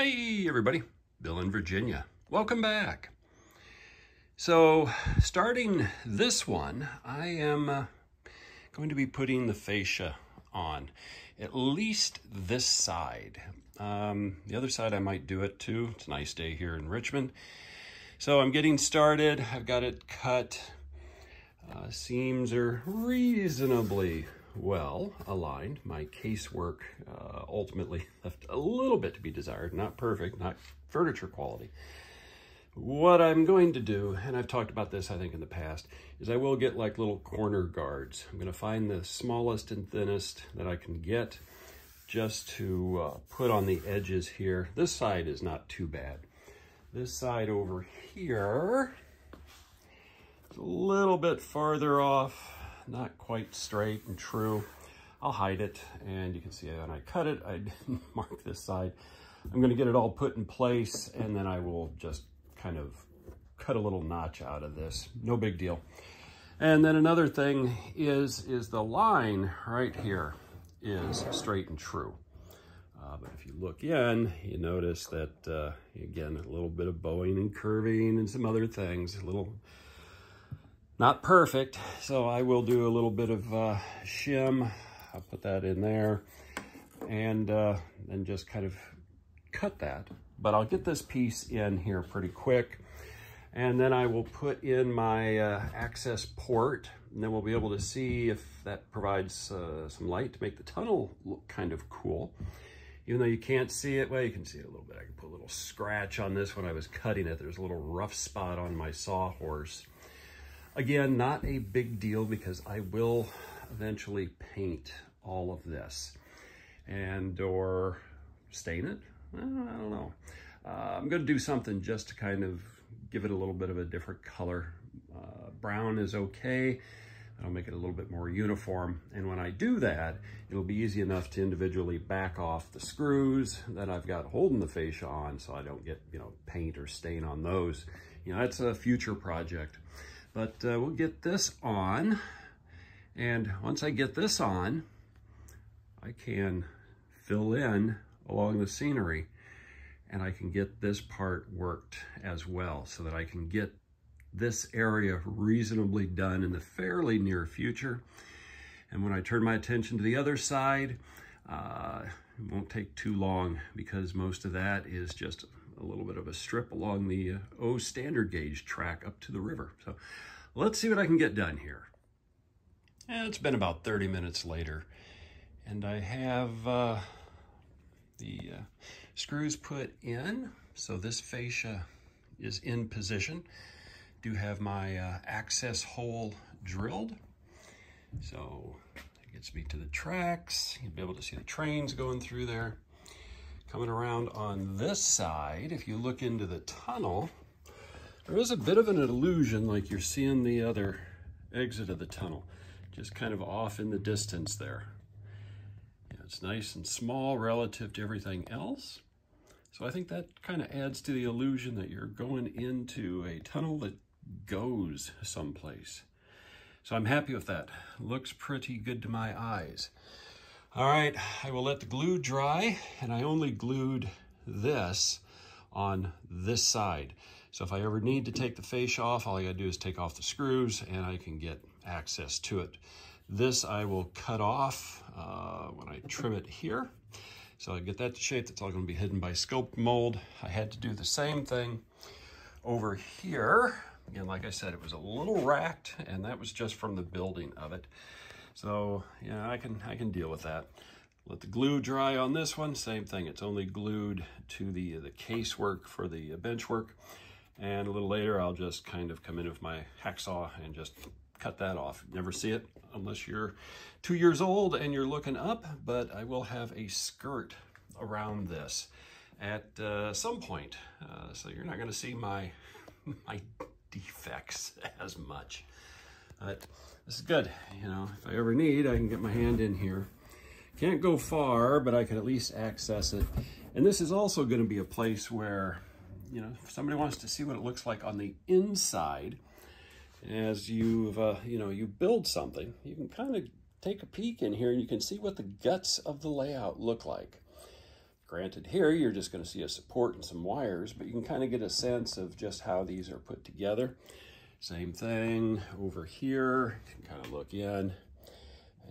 Hey everybody, Bill in Virginia. Welcome back. So starting this one, I am going to be putting the fascia on, at least this side. The other side I might do it too. It's a nice day here in Richmond. So I'm getting started. I've got it cut. Seams are reasonably well aligned. My casework ultimately left a little bit to be desired, not perfect, not furniture quality. What I'm going to do, and I've talked about this I think in the past, is I will get like little corner guards. I'm going to find the smallest and thinnest that I can get just to put on the edges here. This side is not too bad. This side over here is a little bit farther off, not quite straight and true. I'll hide it, and you can see when I cut it, I didn't mark this side. I'm going to get it all put in place, and then I will just kind of cut a little notch out of this. No big deal. And then another thing is the line right here is straight and true. But if you look in, you notice that, again, a little bit of bowing and curving and some other things, a little not perfect. So I will do a little bit of shim. I'll put that in there and then just kind of cut that. But I'll get this piece in here pretty quick. And then I will put in my access port, and then we'll be able to see if that provides some light to make the tunnel look kind of cool. Even though you can't see it, well, you can see it a little bit. I can put a little scratch on this when I was cutting it. There's a little rough spot on my sawhorse. Again, not a big deal because I will eventually paint all of this and or stain it. I don't know. I'm going to do something just to kind of give it a little bit of a different color. Brown is okay. I'll make it a little bit more uniform. And when I do that, it'll be easy enough to individually back off the screws that I've got holding the fascia on so I don't get, paint or stain on those. That's a future project. But we'll get this on. And once I get this on, I can fill in along the scenery, and I can get this part worked as well so that I can get this area reasonably done in the fairly near future. And when I turn my attention to the other side, it won't take too long because most of that is just a little bit of a strip along the O standard gauge track up to the river. So let's see what I can get done here. And it's been about 30 minutes later, and I have the screws put in. So this fascia is in position. Do have my access hole drilled. So it gets me to the tracks. You'll be able to see the trains going through there. Coming around on this side, if you look into the tunnel, there is a bit of an illusion like you're seeing the other exit of the tunnel, just kind of off in the distance there. It's nice and small relative to everything else. So I think that kind of adds to the illusion that you're going into a tunnel that goes someplace. So I'm happy with that. Looks pretty good to my eyes. All right, I will let the glue dry, and I only glued this on this side. So if I ever need to take the fascia off, all I gotta do is take off the screws and I can get access to it. This I will cut off when I trim it here. So I get that to shape. That's all going to be hidden by sculptamold. I had to do the same thing over here. Again, like I said, it was a little racked, and that was just from the building of it. So yeah, I can deal with that. Let the glue dry on this one. Same thing. It's only glued to the casework for the bench work. And a little later, I'll just kind of come in with my hacksaw and just cut that off. Never see it unless you're 2 years old and you're looking up, but I will have a skirt around this at some point. So you're not gonna see my defects as much. But this is good. If I ever need, I can get my hand in here. Can't go far, but I can at least access it. And this is also gonna be a place where, if somebody wants to see what it looks like on the inside, as you build something, you can kind of take a peek in here and you can see what the guts of the layout look like. Granted, here you're just going to see a support and some wires, but you can kind of get a sense of just how these are put together. Same thing over here. You can kind of look in, and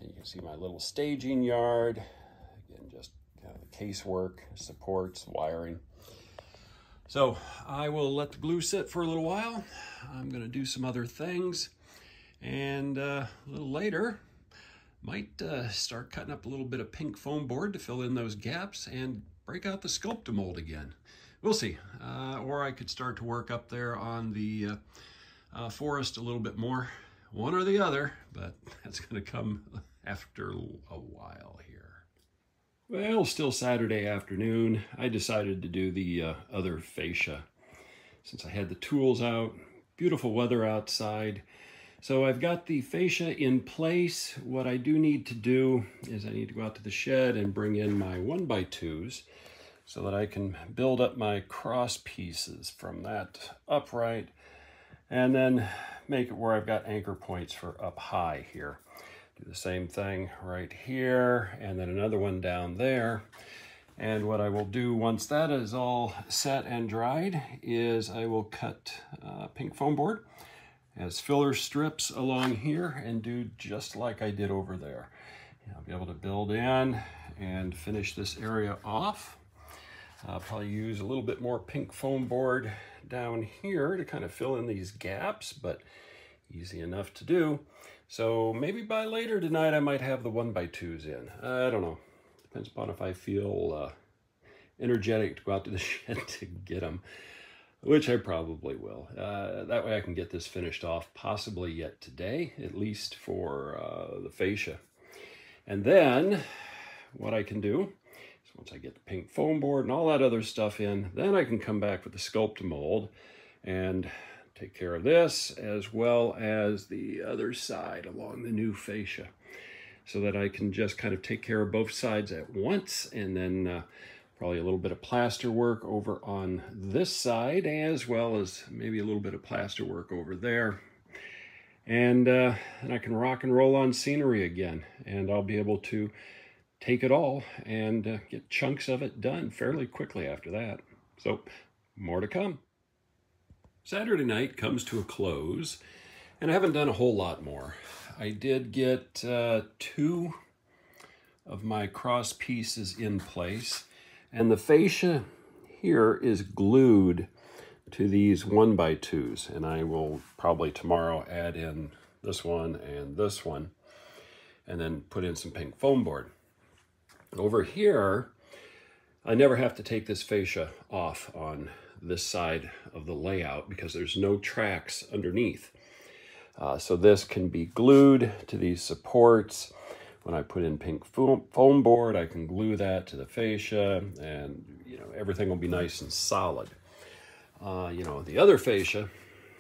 you can see my little staging yard. Again, just kind of the casework, supports, wiring. So I will let the glue sit for a little while. I'm going to do some other things, and a little later, might start cutting up a little bit of pink foam board to fill in those gaps and break out the sculptamold again. We'll see. Or I could start to work up there on the forest a little bit more. One or the other, but that's going to come after a while here. Well, still Saturday afternoon. I decided to do the other fascia since I had the tools out. Beautiful weather outside. So I've got the fascia in place. What I do need to do is I need to go out to the shed and bring in my 1x2s so that I can build up my cross pieces from that upright and then make it where I've got anchor points for up high here. Do the same thing right here and then another one down there. And what I will do once that is all set and dried is I will cut pink foam board as filler strips along here and do just like I did over there. I'll be able to build in and finish this area off. I'll probably use a little bit more pink foam board down here to kind of fill in these gaps, but easy enough to do. So maybe by later tonight I might have the 1x2s in. I don't know. Depends upon if I feel energetic to go out to the shed to get them, which I probably will. That way I can get this finished off possibly yet today, at least for the fascia. And then what I can do is once I get the pink foam board and all that other stuff in, then I can come back with the sculptamold and take care of this as well as the other side along the new fascia so that I can just kind of take care of both sides at once, and then probably a little bit of plaster work over on this side, as well as maybe a little bit of plaster work over there. And I can rock and roll on scenery again, and I'll be able to take it all and get chunks of it done fairly quickly after that. So more to come. Saturday night comes to a close, and I haven't done a whole lot more. I did get 2 of my cross pieces in place. And the fascia here is glued to these 1x2s. And I will probably tomorrow add in this one, and then put in some pink foam board. Over here, I never have to take this fascia off on this side of the layout because there's no tracks underneath. So this can be glued to these supports. When I put in pink foam board, I can glue that to the fascia, and everything will be nice and solid. The other fascia,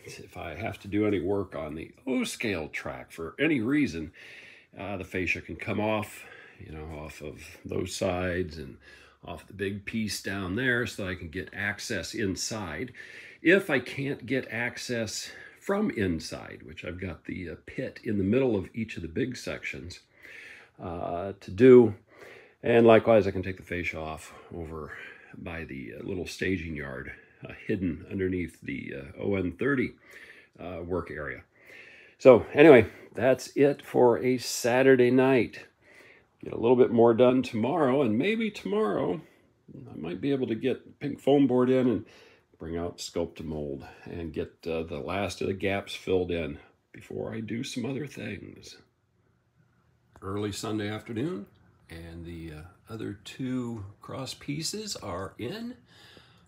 if I have to do any work on the O-scale track for any reason, the fascia can come off, off of those sides and off the big piece down there so that I can get access inside. If I can't get access from inside, which I've got the pit in the middle of each of the big sections, to do. And likewise, I can take the fascia off over by the little staging yard hidden underneath the On30 work area. So anyway, that's it for a Saturday night. Get a little bit more done tomorrow, and maybe tomorrow I might be able to get pink foam board in and bring out sculptamold and get the last of the gaps filled in before I do some other things. Early Sunday afternoon, and the other 2 cross pieces are in.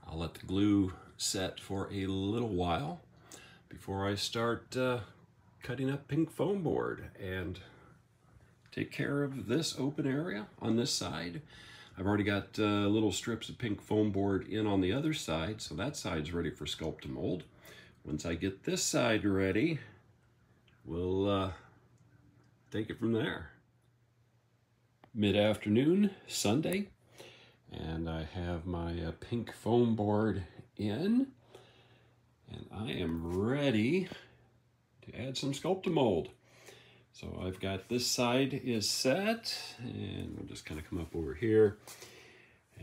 I'll let the glue set for a little while before I start cutting up pink foam board and take care of this open area on this side. I've already got little strips of pink foam board in on the other side, so that side's ready for sculptamold. Once I get this side ready, we'll take it from there. Mid-afternoon, Sunday, and I have my pink foam board in, and I am ready to add some sculptamold. So I've got this side is set, and we'll just kind of come up over here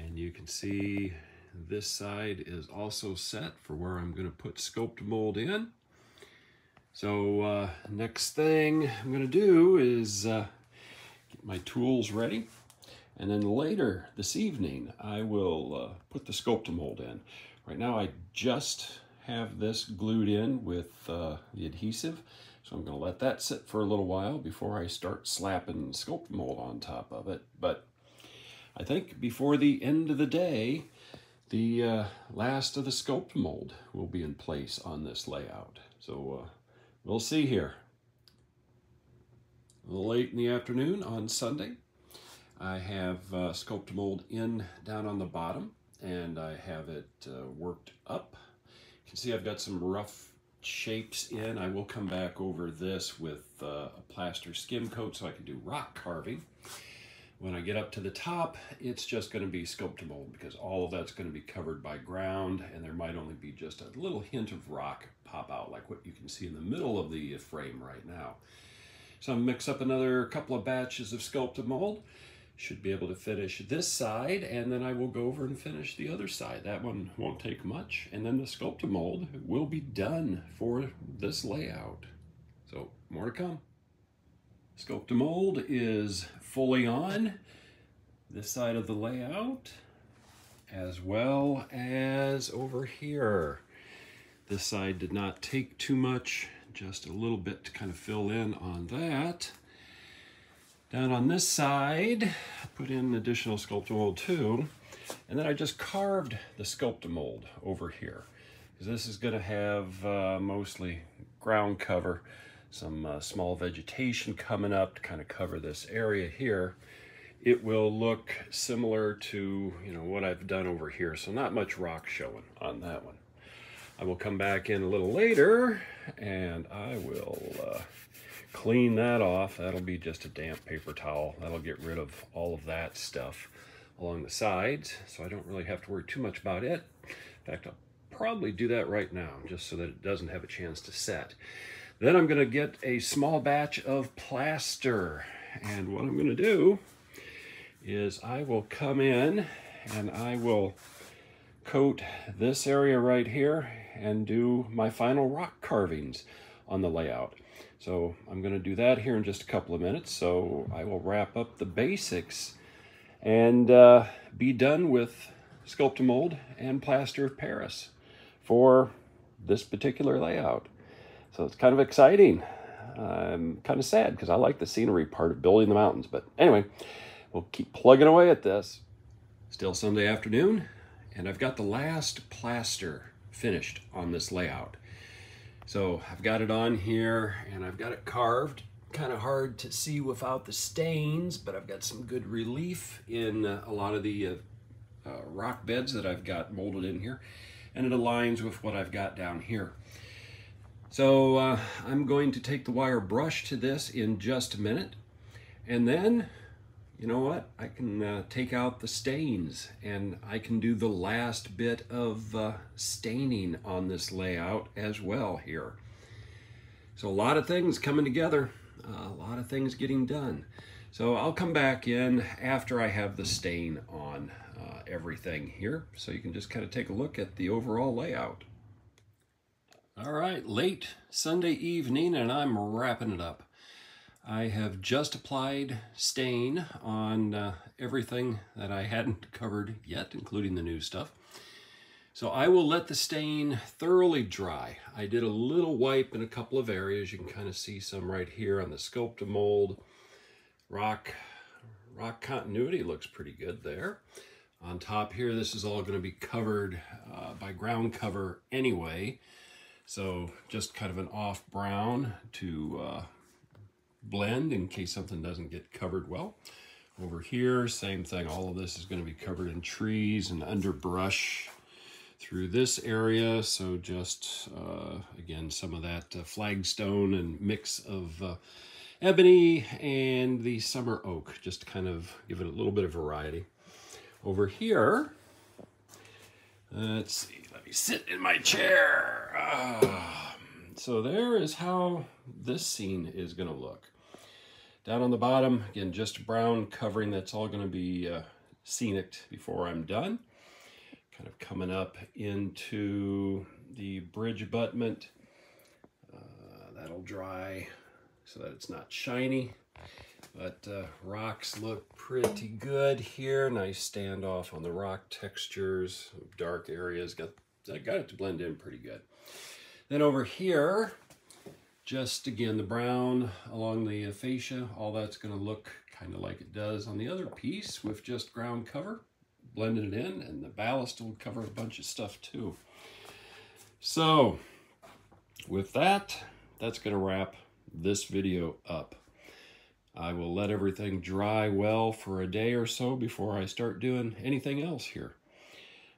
And you can see this side is also set for where I'm going to put sculptamold in. So next thing I'm going to do is get my tools ready. And then later this evening, I will put the sculptamold in. Right now, I just have this glued in with the adhesive. So I'm going to let that sit for a little while before I start slapping sculptamold on top of it. But I think before the end of the day, the last of the sculptamold will be in place on this layout. So we'll see here. A little late in the afternoon on Sunday. I have sculptamold in down on the bottom, and I have it worked up. You can see I've got some rough shapes in. I will come back over this with a plaster skim coat so I can do rock carving. When I get up to the top, it's just going to be sculptamold because all of that's going to be covered by ground, and there might only be just a little hint of rock pop out like what you can see in the middle of the frame right now. So I'll mix up another couple of batches of sculptamold. Should be able to finish this side, and then I will go over and finish the other side. That one won't take much, and then the sculptamold will be done for this layout. So more to come. Sculptamold is fully on this side of the layout, as well as over here. This side did not take too much, just a little bit to kind of fill in on that. Down on this side, I put in additional sculptamold too, and then I just carved the sculptamold over here. Because this is going to have mostly ground cover, some small vegetation coming up to kind of cover this area here. It will look similar to, you know, what I've done over here, so not much rock showing on that one. I will come back in a little later, and I will clean that off. That'll be just a damp paper towel. That'll get rid of all of that stuff along the sides, so I don't really have to worry too much about it. In fact, I'll probably do that right now, just so that it doesn't have a chance to set. Then I'm going to get a small batch of plaster, and what I'm going to do is I will come in and I will coat this area right here and do my final rock carvings on the layout. So I'm going to do that here in just a couple of minutes. So I will wrap up the basics and be done with sculptamold and plaster of Paris for this particular layout. So it's kind of exciting. I'm kind of sad because I like the scenery part of building the mountains. But anyway, we'll keep plugging away at this. Still Sunday afternoon, and I've got the last plaster finished on this layout. So I've got it on here and I've got it carved. Kind of hard to see without the stains, but I've got some good relief in a lot of the rock beds that I've got molded in here, and it aligns with what I've got down here. So I'm going to take the wire brush to this in just a minute, and then, you know what, I can take out the stains and I can do the last bit of staining on this layout as well here. So a lot of things coming together, a lot of things getting done. So I'll come back in after I have the stain on everything here, so you can just kind of take a look at the overall layout. All right, late Sunday evening, and I'm wrapping it up. I have just applied stain on everything that I hadn't covered yet, including the new stuff. So I will let the stain thoroughly dry. I did a little wipe in a couple of areas. You can kind of see some right here on the sculptamold. Rock continuity looks pretty good there. On top here, this is all going to be covered by ground cover anyway. So just kind of an off brown to blend in case something doesn't get covered well. Over here, same thing. All of this is going to be covered in trees and underbrush through this area. So just, again, some of that flagstone and mix of ebony and the summer oak, just to kind of give it a little bit of variety. Over here, let's see, let me sit in my chair. So there is how this scene is going to look. Down on the bottom, again, just brown covering. That's all going to be scenic before I'm done. Kind of coming up into the bridge abutment. That'll dry so that it's not shiny, but rocks look pretty good here. Nice standoff on the rock textures, dark areas. I got it to blend in pretty good. Then over here, just again the brown along the fascia, all that's going to look kind of like it does on the other piece with just ground cover, blending it in, and the ballast will cover a bunch of stuff too. So with that, that's going to wrap this video up. I will let everything dry well for a day or so before I start doing anything else here.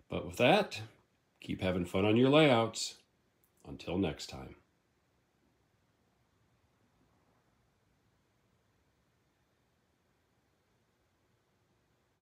But with that, keep having fun on your layouts. Until next time.